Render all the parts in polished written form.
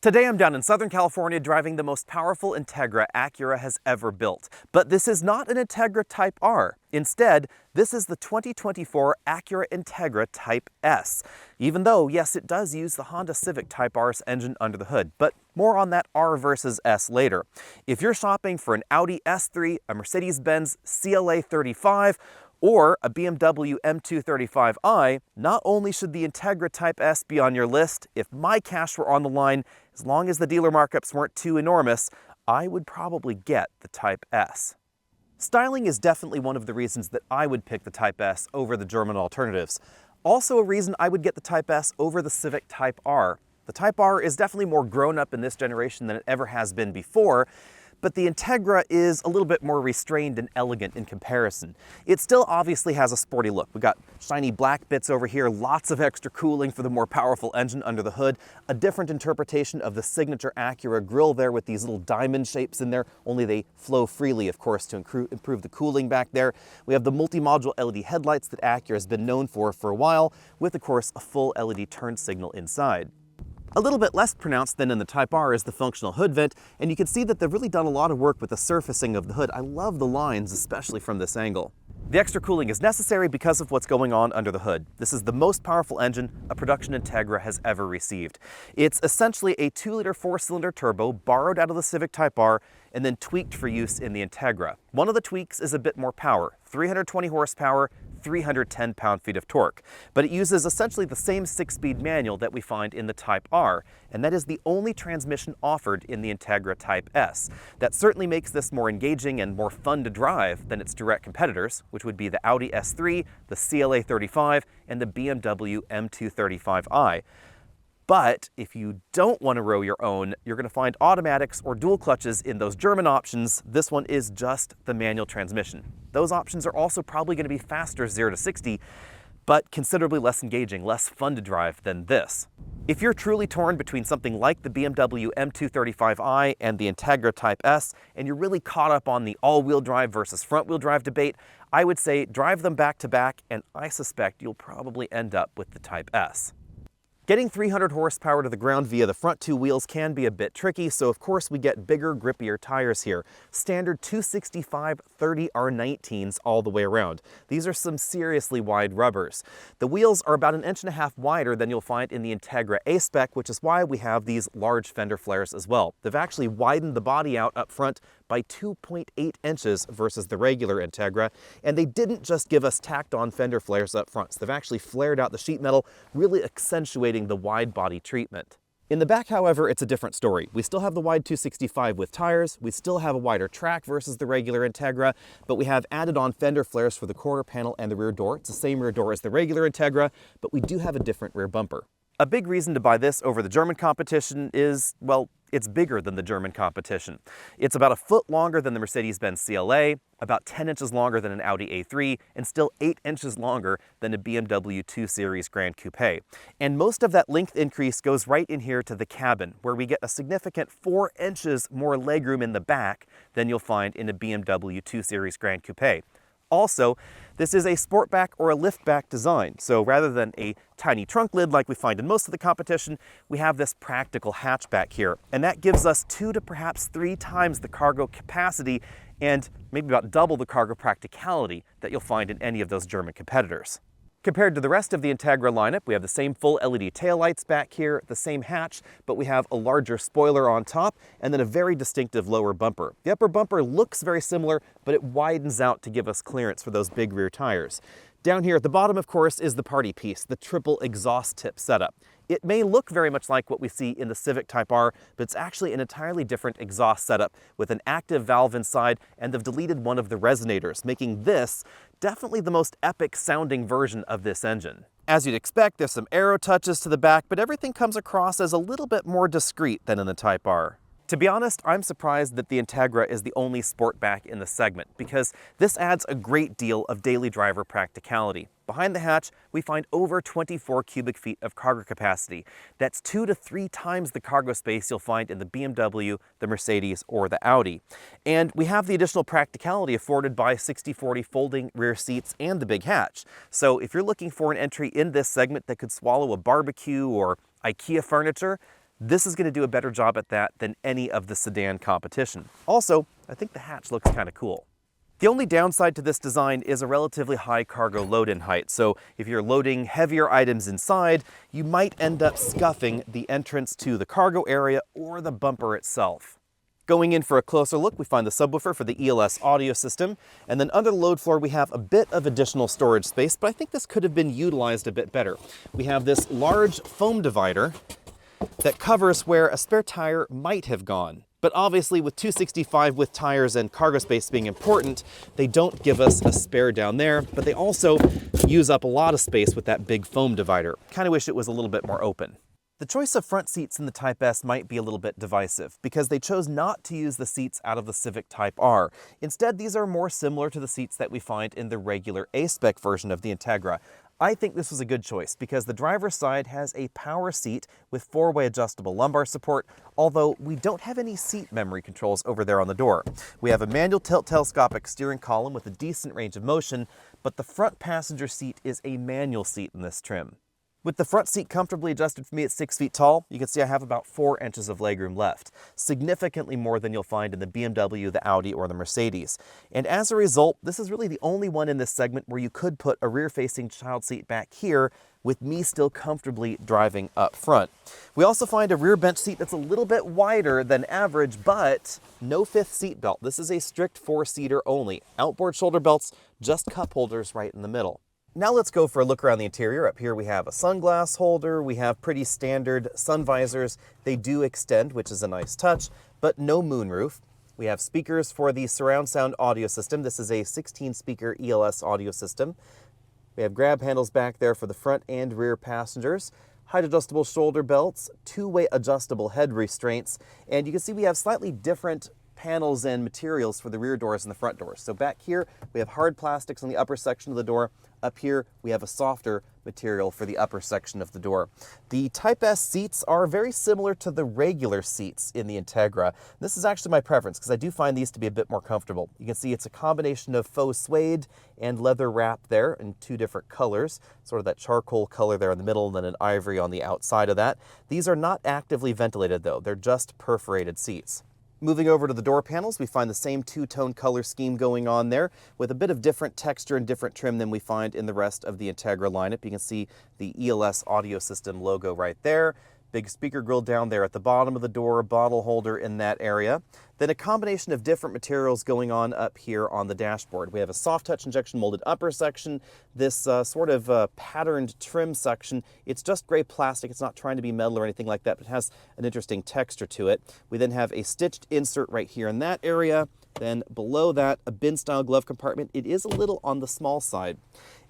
Today I'm down in Southern California driving the most powerful Integra Acura has ever built. But this is not an Integra Type R. Instead, this is the 2024 Acura Integra Type S. Even though, yes, it does use the Honda Civic Type R's engine under the hood, but more on that R versus S later. If you're shopping for an Audi S3, a Mercedes-Benz CLA 35, or a BMW M235i, not only should the Integra Type S be on your list, if my cash were on the line, as long as the dealer markups weren't too enormous, I would probably get the Type S. Styling is definitely one of the reasons that I would pick the Type S over the German alternatives. Also a reason I would get the Type S over the Civic Type R. The Type R is definitely more grown up in this generation than it ever has been before, but the Integra is a little bit more restrained and elegant in comparison. It still obviously has a sporty look. We've got shiny black bits over here, lots of extra cooling for the more powerful engine under the hood, a different interpretation of the signature Acura grille there with these little diamond shapes in there, only they flow freely, of course, to improve the cooling back there. We have the multi-module LED headlights that Acura has been known for a while, with, of course, a full LED turn signal inside. A little bit less pronounced than in the Type R is the functional hood vent, and you can see that they've really done a lot of work with the surfacing of the hood. I love the lines, especially from this angle. The extra cooling is necessary because of what's going on under the hood. This is the most powerful engine a production Integra has ever received. It's essentially a 2-liter 4-cylinder turbo borrowed out of the Civic Type R and then tweaked for use in the Integra. One of the tweaks is a bit more power, 320 horsepower, 310 pound-feet of torque, but it uses essentially the same 6-speed manual that we find in the Type R, and that is the only transmission offered in the Integra Type S. That certainly makes this more engaging and more fun to drive than its direct competitors, which would be the Audi S3, the CLA 35, and the BMW M235i. But if you don't want to row your own, you're going to find automatics or dual clutches in those German options. This one is just the manual transmission. Those options are also probably going to be faster 0 to 60, but considerably less engaging, less fun to drive than this. If you're truly torn between something like the BMW M235i and the Integra Type S, and you're really caught up on the all-wheel drive versus front-wheel drive debate, I would say drive them back to back, and I suspect you'll probably end up with the Type S. Getting 300 horsepower to the ground via the front 2 wheels can be a bit tricky, so of course we get bigger, grippier tires here. Standard 265/30 R19s all the way around. These are some seriously wide rubbers. The wheels are about 1.5 inches wider than you'll find in the Integra A-Spec, which is why we have these large fender flares as well. They've actually widened the body out up front by 2.8 inches versus the regular Integra, and they didn't just give us tacked-on fender flares up front, so they've actually flared out the sheet metal, really accentuating the wide body treatment. In the back, however, it's a different story. We still have the wide 265 with tires, we still have a wider track versus the regular Integra, but we have added on fender flares for the quarter panel and the rear door. It's the same rear door as the regular Integra, but we do have a different rear bumper. A big reason to buy this over the German competition is, well, it's bigger than the German competition. It's about 1 foot longer than the Mercedes-Benz CLA, about 10 inches longer than an Audi A3, and still 8 inches longer than a BMW 2 Series Grand Coupe. And most of that length increase goes right in here to the cabin, where we get a significant 4 inches more legroom in the back than you'll find in a BMW 2 Series Grand Coupe. Also, this is a sportback or a liftback design, so rather than a tiny trunk lid like we find in most of the competition, we have this practical hatchback here, and that gives us 2 to perhaps 3 times the cargo capacity and maybe about double the cargo practicality that you'll find in any of those German competitors. Compared to the rest of the Integra lineup, we have the same full LED taillights back here, the same hatch, but we have a larger spoiler on top and then a very distinctive lower bumper. The upper bumper looks very similar, but it widens out to give us clearance for those big rear tires. Down here at the bottom, of course, is the party piece, the triple exhaust tip setup. It may look very much like what we see in the Civic Type R, but it's actually an entirely different exhaust setup with an active valve inside, and they've deleted one of the resonators, making this definitely the most epic sounding version of this engine. As you'd expect, there's some aero touches to the back, but everything comes across as a little bit more discreet than in the Type R. To be honest, I'm surprised that the Integra is the only sportback in the segment, because this adds a great deal of daily driver practicality. Behind the hatch, we find over 24 cubic feet of cargo capacity. That's 2 to 3 times the cargo space you'll find in the BMW, the Mercedes, or the Audi. And we have the additional practicality afforded by 60/40 folding rear seats and the big hatch. So if you're looking for an entry in this segment that could swallow a barbecue or IKEA furniture, This is going to do a better job at that than any of the sedan competition. Also, I think the hatch looks kind of cool. The only downside to this design is a relatively high cargo load-in height, so if you're loading heavier items inside, you might end up scuffing the entrance to the cargo area or the bumper itself. Going in for a closer look, we find the subwoofer for the ELS audio system, and then under the load floor we have a bit of additional storage space, but I think this could have been utilized a bit better. We have this large foam divider that covers where a spare tire might have gone. But obviously with 265 with tires and cargo space being important, they don't give us a spare down there, but they also use up a lot of space with that big foam divider. Kind of wish it was a little bit more open. The choice of front seats in the Type S might be a little bit divisive because they chose not to use the seats out of the Civic Type R. Instead, these are more similar to the seats that we find in the regular A-Spec version of the Integra. I think this was a good choice because the driver's side has a power seat with 4-way adjustable lumbar support, although we don't have any seat memory controls over there on the door. We have a manual tilt telescopic steering column with a decent range of motion, but the front passenger seat is a manual seat in this trim. With the front seat comfortably adjusted for me at 6 feet tall, you can see I have about 4 inches of legroom left, significantly more than you'll find in the BMW, the Audi, or the Mercedes. And as a result, this is really the only one in this segment where you could put a rear-facing child seat back here with me still comfortably driving up front. We also find a rear bench seat that's a little bit wider than average, but no 5th seat belt. This is a strict 4-seater only. Outboard shoulder belts, just cup holders right in the middle. Now let's go for a look around the interior. Up here we have a sunglass holder, we have pretty standard sun visors. They do extend, which is a nice touch, but no moonroof. We have speakers for the surround sound audio system. This is a 16-speaker ELS audio system. We have grab handles back there for the front and rear passengers. Height adjustable shoulder belts, 2-way adjustable head restraints, and you can see we have slightly different panels and materials for the rear doors and the front doors. So back here, we have hard plastics on the upper section of the door. Up here, we have a softer material for the upper section of the door. The Type S seats are very similar to the regular seats in the Integra. This is actually my preference because I do find these to be a bit more comfortable. You can see it's a combination of faux suede and leather wrap there in 2 different colors, sort of that charcoal color there in the middle and then an ivory on the outside of that. These are not actively ventilated though, they're just perforated seats. Moving over to the door panels, we find the same 2-tone color scheme going on there with a bit of different texture and different trim than we find in the rest of the Integra lineup. You can see the ELS audio system logo right there. Big speaker grill down there at the bottom of the door, bottle holder in that area. Then a combination of different materials going on up here on the dashboard. We have a soft touch injection molded upper section, this sort of patterned trim section. It's just gray plastic. It's not trying to be metal or anything like that, but it has an interesting texture to it. We then have a stitched insert right here in that area. Then below that, a bin-style glove compartment. It is a little on the small side.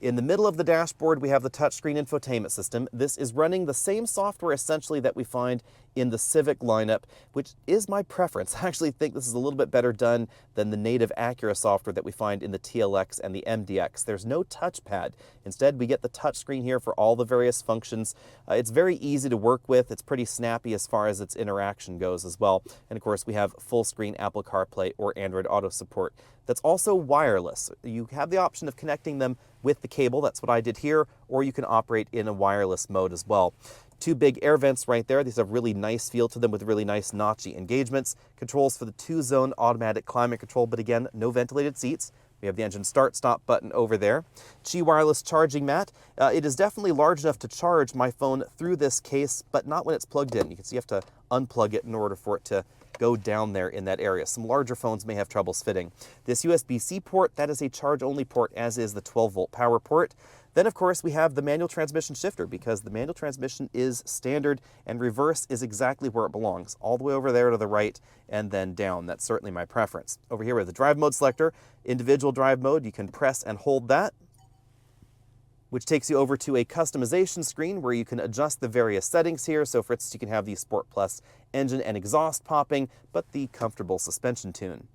In the middle of the dashboard, we have the touchscreen infotainment system. This is running the same software essentially that we find in the Civic lineup, which is my preference. I actually think this is a little bit better done than the native Acura software that we find in the TLX and the MDX. There's no touchpad. Instead, we get the touchscreen here for all the various functions. It's very easy to work with. It's pretty snappy as far as its interaction goes as well. And of course, we have full screen Apple CarPlay or Android Auto support. That's also wireless. You have the option of connecting them with the cable. That's what I did here, or you can operate in a wireless mode as well. 2 big air vents right there. These have really nice feel to them with really nice notchy engagements. Controls for the 2-zone automatic climate control, but again, no ventilated seats. We have the engine start-stop button over there. Qi wireless charging mat. It is definitely large enough to charge my phone through this case, but not when it's plugged in. You can see you have to unplug it in order for it to go down there in that area. Some larger phones may have troubles fitting. This USB-C port, that is a charge-only port, as is the 12-volt power port. Then, of course, we have the manual transmission shifter because the manual transmission is standard and reverse is exactly where it belongs, all the way over there to the right and then down. That's certainly my preference. Over here we have the drive mode selector, individual drive mode. You can press and hold that, which takes you over to a customization screen where you can adjust the various settings here. So for instance, you can have the Sport Plus engine and exhaust popping, but the comfortable suspension tune.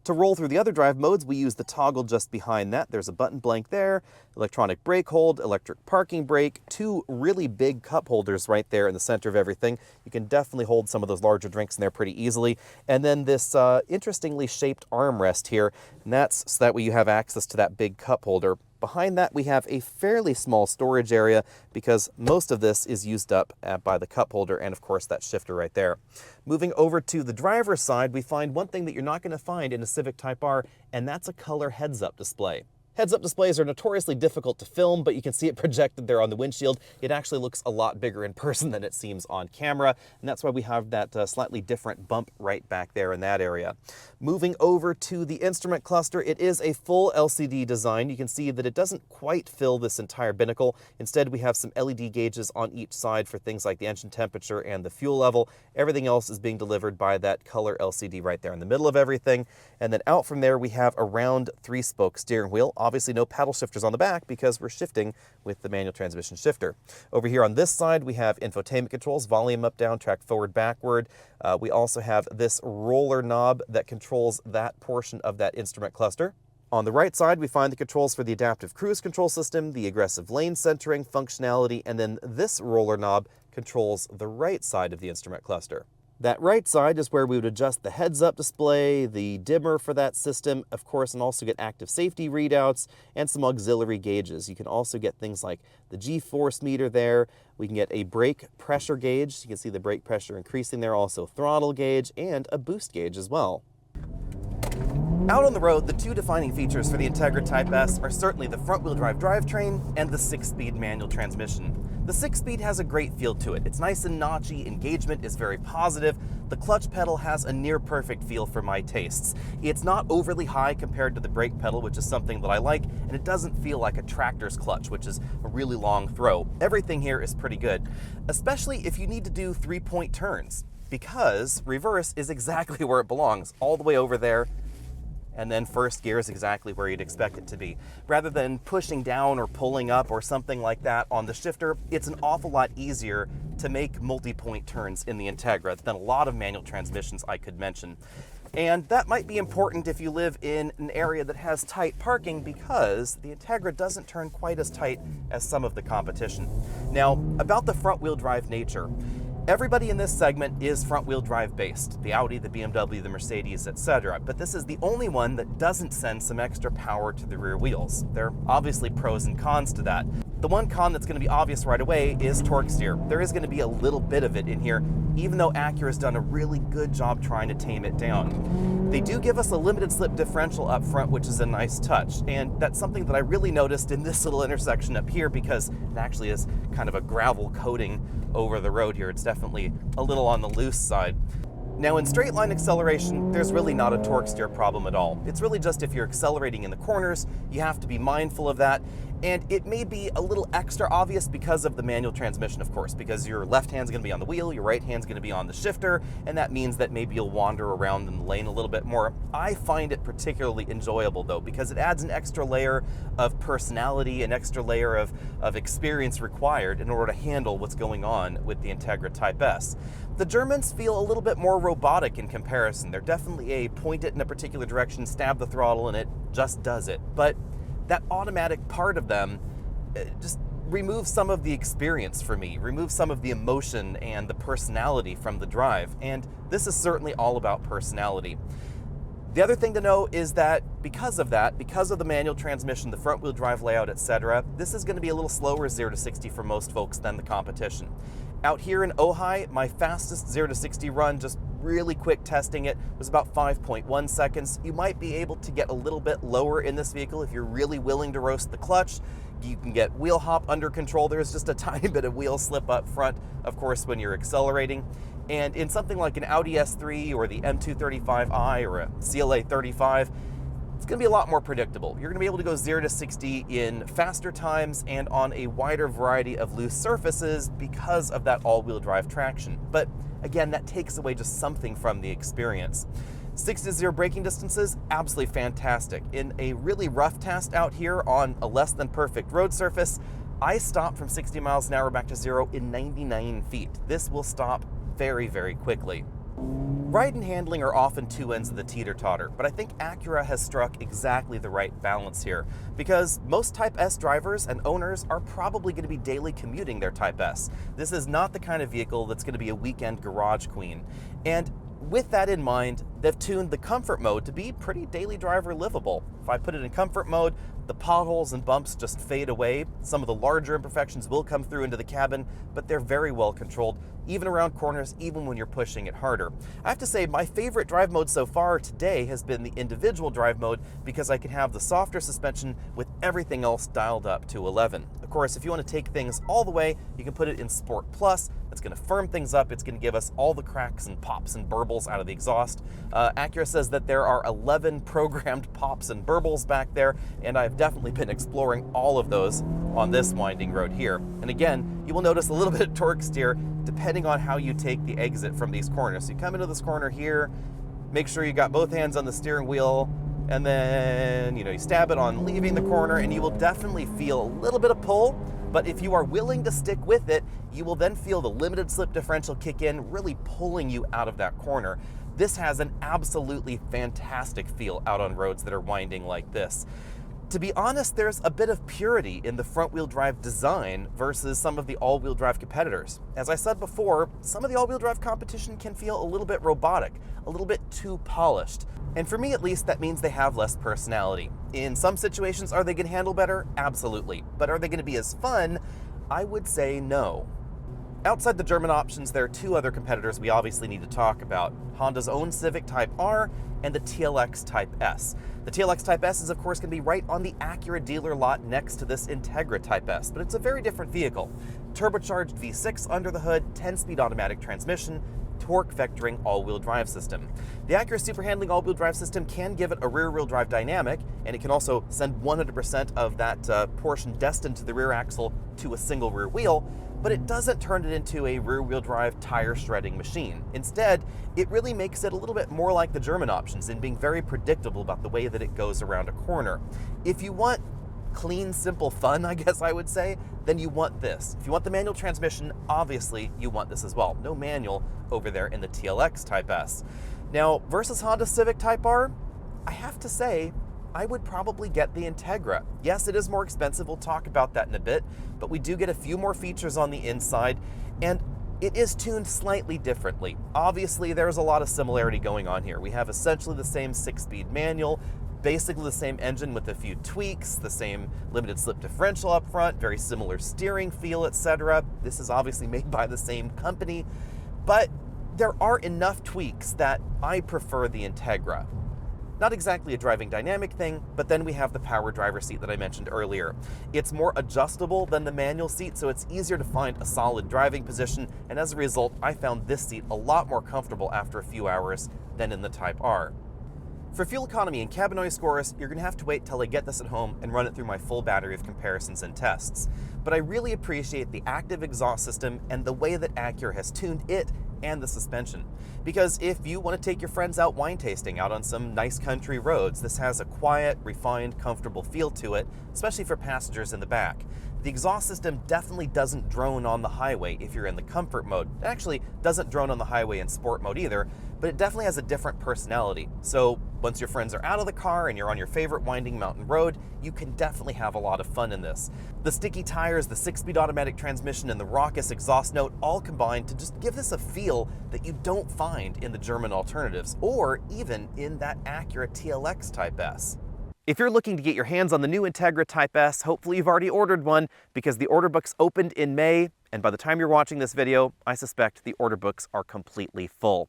To roll through the other drive modes, we use the toggle just behind that. There's a button blank there, electronic brake hold, electric parking brake, 2 really big cup holders right there in the center of everything. You can definitely hold some of those larger drinks in there pretty easily. And then this interestingly shaped armrest here, and that's so that way you have access to that big cup holder. Behind that, we have a fairly small storage area because most of this is used up by the cup holder and, of course, that shifter right there. Moving over to the driver's side, we find one thing that you're not going to find in a Civic Type R, and that's a color heads-up display. Heads-up displays are notoriously difficult to film, but you can see it projected there on the windshield. It actually looks a lot bigger in person than it seems on camera, and that's why we have that slightly different bump right back there in that area. Moving over to the instrument cluster, it is a full LCD design. You can see that it doesn't quite fill this entire binnacle. Instead, we have some LED gauges on each side for things like the engine temperature and the fuel level. Everything else is being delivered by that color LCD right there in the middle of everything. And then out from there, we have a round 3-spoke steering wheel. Obviously no paddle shifters on the back because we're shifting with the manual transmission shifter. Over here on this side, we have infotainment controls, volume up, down, track forward, backward. We also have this roller knob that controls that portion of that instrument cluster. On the right side, we find the controls for the adaptive cruise control system, the aggressive lane centering functionality, and then this roller knob controls the right side of the instrument cluster. That right side is where we would adjust the heads-up display, the dimmer for that system, of course, and also get active safety readouts and some auxiliary gauges. You can also get things like the G-force meter there. We can get a brake pressure gauge. You can see the brake pressure increasing there, also throttle gauge and a boost gauge as well. Out on the road, the two defining features for the Integra Type S are certainly the front-wheel drive drivetrain and the 6-speed manual transmission. The 6-speed has a great feel to it. It's nice and notchy, engagement is very positive, the clutch pedal has a near-perfect feel for my tastes. It's not overly high compared to the brake pedal, which is something that I like, and it doesn't feel like a tractor's clutch, which is a really long throw. Everything here is pretty good, especially if you need to do 3-point turns, because reverse is exactly where it belongs, all the way over there, and then first gear is exactly where you'd expect it to be. Rather than pushing down or pulling up or something like that on the shifter, it's an awful lot easier to make multi-point turns in the Integra than a lot of manual transmissions I could mention. And that might be important if you live in an area that has tight parking because the Integra doesn't turn quite as tight as some of the competition. Now, about the front-wheel drive nature, everybody in this segment is front-wheel drive based, the Audi, the BMW, the Mercedes, etc. But this is the only one that doesn't send some extra power to the rear wheels. There are obviously pros and cons to that. The one con that's going to be obvious right away is torque steer. There is going to be a little bit of it in here, even though Acura's done a really good job trying to tame it down. They do give us a limited slip differential up front, which is a nice touch, and that's something that I really noticed in this little intersection up here because it actually is kind of a gravel coating over the road here. It's definitely a little on the loose side. Now in straight line acceleration, there's really not a torque steer problem at all. It's really just if you're accelerating in the corners, you have to be mindful of that. And it may be a little extra obvious because of the manual transmission, of course, because your left hand's gonna be on the wheel, your right hand's gonna be on the shifter, and that means that maybe you'll wander around in the lane a little bit more. I find it particularly enjoyable though, because it adds an extra layer of personality, an extra layer of experience required in order to handle what's going on with the Integra Type S. The Germans feel a little bit more robotic in comparison. They're definitely a point it in a particular direction, stab the throttle, and it just does it. But that automatic part of them just removes some of the experience for me, removes some of the emotion and the personality from the drive. And this is certainly all about personality. The other thing to know is that because of the manual transmission, the front wheel drive layout, etc., this is going to be a little slower 0 to 60 for most folks than the competition. Out here in Ojai, my fastest 0 to 60 run, just really quick testing it, was about 5.1 seconds. You might be able to get a little bit lower in this vehicle if you're really willing to roast the clutch. You can get wheel hop under control. There's just a tiny bit of wheel slip up front, of course, when you're accelerating. And in something like an Audi S3 or the M235i or a CLA 35, it's going to be a lot more predictable. You're going to be able to go 0 to 60 in faster times and on a wider variety of loose surfaces because of that all-wheel drive traction. But again, that takes away just something from the experience. 6 to 0 braking distances, absolutely fantastic. In a really rough test out here on a less than perfect road surface, I stopped from 60 miles an hour back to 0 in 99 feet. This will stop very, very quickly. Ride and handling are often two ends of the teeter-totter, but I think Acura has struck exactly the right balance here because most Type S drivers and owners are probably going to be daily commuting their Type S. This is not the kind of vehicle that's going to be a weekend garage queen. And with that in mind, they've tuned the comfort mode to be pretty daily driver livable. If I put it in comfort mode, the potholes and bumps just fade away. Some of the larger imperfections will come through into the cabin, but they're very well controlled, even around corners, even when you're pushing it harder. I have to say, my favorite drive mode so far today has been the individual drive mode, because I can have the softer suspension with everything else dialed up to 11. Of course, if you want to take things all the way, you can put it in Sport Plus. It's going to firm things up. It's going to give us all the cracks and pops and burbles out of the exhaust. Acura says that there are 11 programmed pops and burbles back there, and I've definitely been exploring all of those on this winding road here. And again, you will notice a little bit of torque steer depending on how you take the exit from these corners. So you come into this corner here, make sure you got both hands on the steering wheel, and then you stab it on leaving the corner, and you will definitely feel a little bit of pull. But if you are willing to stick with it, you will then feel the limited slip differential kick in, really pulling you out of that corner. This has an absolutely fantastic feel out on roads that are winding like this. To be honest, there's a bit of purity in the front-wheel drive design versus some of the all-wheel drive competitors. As I said before, some of the all-wheel drive competition can feel a little bit robotic, a little bit too polished. And for me at least, that means they have less personality. In some situations, are they going to handle better? Absolutely. But are they going to be as fun? I would say no. Outside the German options, there are two other competitors we obviously need to talk about: Honda's own Civic Type R and the TLX Type S. The TLX Type S is of course going to be right on the Acura dealer lot next to this Integra Type S, but it's a very different vehicle. Turbocharged V6 under the hood, 10-speed automatic transmission, torque vectoring all-wheel drive system. The Acura Super Handling all-wheel drive system can give it a rear-wheel drive dynamic, and it can also send 100% of that portion destined to the rear axle to a single rear wheel, but it doesn't turn it into a rear-wheel drive tire shredding machine. Instead, it really makes it a little bit more like the German options in being very predictable about the way that it goes around a corner. If you want clean, simple fun, I guess I would say, then you want this. If you want the manual transmission, obviously you want this as well. No manual over there in the TLX Type S. Now, versus Honda Civic Type R, I have to say, I would probably get the Integra. Yes, it is more expensive, we'll talk about that in a bit, but we do get a few more features on the inside, and it is tuned slightly differently. Obviously, there's a lot of similarity going on here. We have essentially the same 6-speed manual, basically the same engine with a few tweaks, the same limited slip differential up front, very similar steering feel, etc. This is obviously made by the same company, but there are enough tweaks that I prefer the Integra. Not exactly a driving dynamic thing, but then we have the power driver seat that I mentioned earlier. It's more adjustable than the manual seat, so it's easier to find a solid driving position, and as a result, I found this seat a lot more comfortable after a few hours than in the Type R. For fuel economy and cabin noise scores, you're going to have to wait till I get this at home and run it through my full battery of comparisons and tests. But I really appreciate the active exhaust system and the way that Acura has tuned it and the suspension. Because if you want to take your friends out wine tasting out on some nice country roads, this has a quiet, refined, comfortable feel to it, especially for passengers in the back. The exhaust system definitely doesn't drone on the highway if you're in the comfort mode. It actually doesn't drone on the highway in sport mode either, but it definitely has a different personality. So once your friends are out of the car and you're on your favorite winding mountain road, you can definitely have a lot of fun in this. The sticky tires, the 6-speed automatic transmission, and the raucous exhaust note all combine to just give this a feel that you don't find in the German alternatives, or even in that Acura TLX Type S. If you're looking to get your hands on the new Integra Type S, hopefully you've already ordered one, because the order books opened in May, and by the time you're watching this video, I suspect the order books are completely full.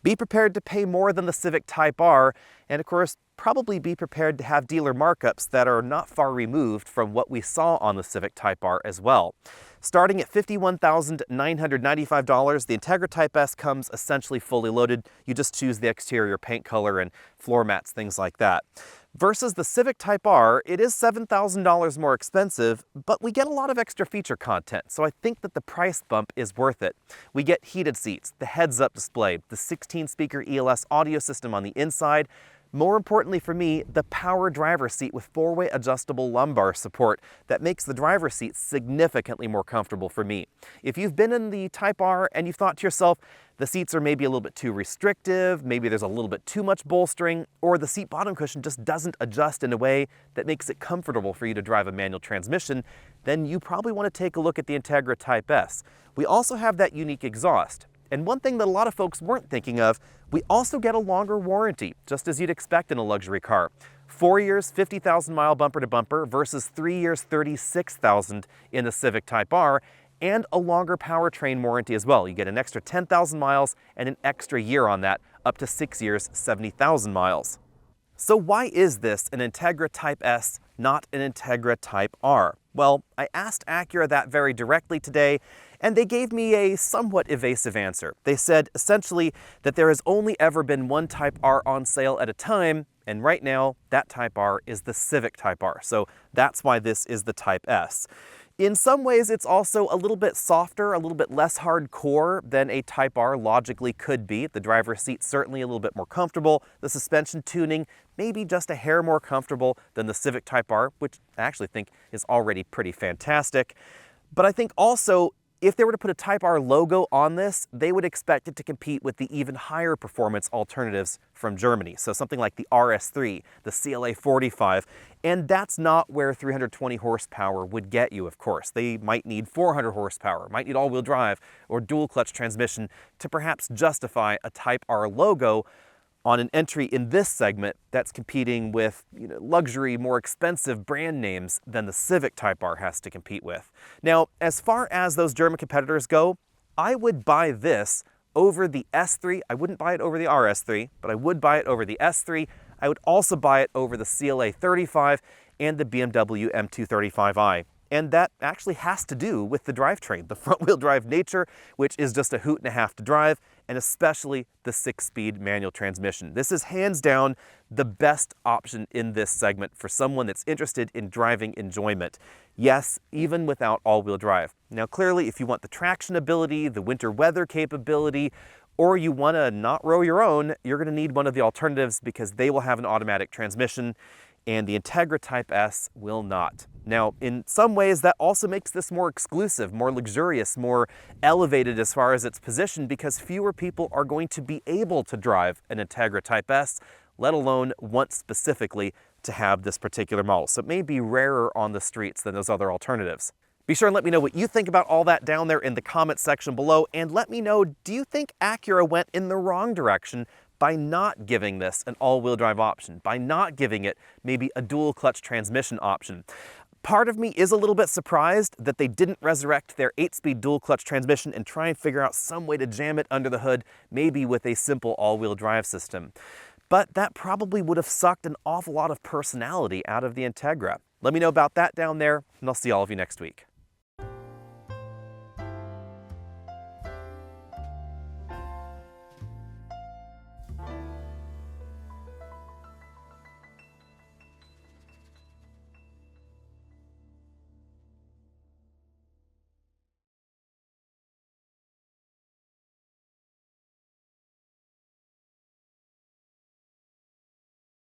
Be prepared to pay more than the Civic Type R, and of course, probably be prepared to have dealer markups that are not far removed from what we saw on the Civic Type R as well. Starting at $51,995, the Integra Type S comes essentially fully loaded. You just choose the exterior paint color and floor mats, things like that. Versus the Civic Type R, it is $7,000 more expensive, but we get a lot of extra feature content, so I think that the price bump is worth it. We get heated seats, the heads-up display, the 16-speaker ELS audio system on the inside. More importantly for me, the power driver seat with 4-way adjustable lumbar support that makes the driver's seat significantly more comfortable for me. If you've been in the Type R and you've thought to yourself, the seats are maybe a little bit too restrictive, maybe there's a little bit too much bolstering, or the seat bottom cushion just doesn't adjust in a way that makes it comfortable for you to drive a manual transmission, then you probably want to take a look at the Integra Type S. We also have that unique exhaust. And one thing that a lot of folks weren't thinking of, we also get a longer warranty, just as you'd expect in a luxury car. 4 years, 50,000 mile bumper to bumper versus 3 years, 36,000 in the Civic Type R, and a longer powertrain warranty as well. You get an extra 10,000 miles and an extra year on that, up to 6 years, 70,000 miles. So why is this an Integra Type S, not an Integra Type R? Well, I asked Acura that very directly today, and they gave me a somewhat evasive answer. They said essentially that there has only ever been one Type R on sale at a time, and right now that Type R is the Civic Type R, so that's why this is the Type S. In some ways, it's also a little bit softer, a little bit less hardcore than a Type R logically could be. The driver's seat's certainly a little bit more comfortable. The suspension tuning maybe just a hair more comfortable than the Civic Type R, which I actually think is already pretty fantastic. But I think also, if they were to put a Type R logo on this, they would expect it to compete with the even higher performance alternatives from Germany. So something like the RS3, the CLA 45, and that's not where 320 horsepower would get you, of course. They might need 400 horsepower, might need all-wheel drive or dual clutch transmission to perhaps justify a Type R logo on an entry in this segment that's competing with luxury, more expensive brand names than the Civic Type R has to compete with. Now, as far as those German competitors go, I would buy this over the S3. I wouldn't buy it over the RS3, but I would buy it over the S3. I would also buy it over the CLA 35 and the BMW M235i. And that actually has to do with the drivetrain, the front-wheel drive nature, which is just a hoot and a half to drive, and especially the 6-speed manual transmission. This is hands down the best option in this segment for someone that's interested in driving enjoyment. Yes, even without all-wheel drive. Now clearly, if you want the traction ability, the winter weather capability, or you want to not row your own, you're going to need one of the alternatives because they will have an automatic transmission, and the Integra Type S will not. Now, in some ways, that also makes this more exclusive, more luxurious, more elevated as far as its position, because fewer people are going to be able to drive an Integra Type S, let alone want specifically to have this particular model. So it may be rarer on the streets than those other alternatives. Be sure and let me know what you think about all that down there in the comment section below, and let me know, do you think Acura went in the wrong direction by not giving this an all-wheel drive option, by not giving it maybe a dual clutch transmission option? Part of me is a little bit surprised that they didn't resurrect their 8-speed dual clutch transmission and try and figure out some way to jam it under the hood, maybe with a simple all-wheel drive system. But that probably would have sucked an awful lot of personality out of the Integra. Let me know about that down there, and I'll see all of you next week.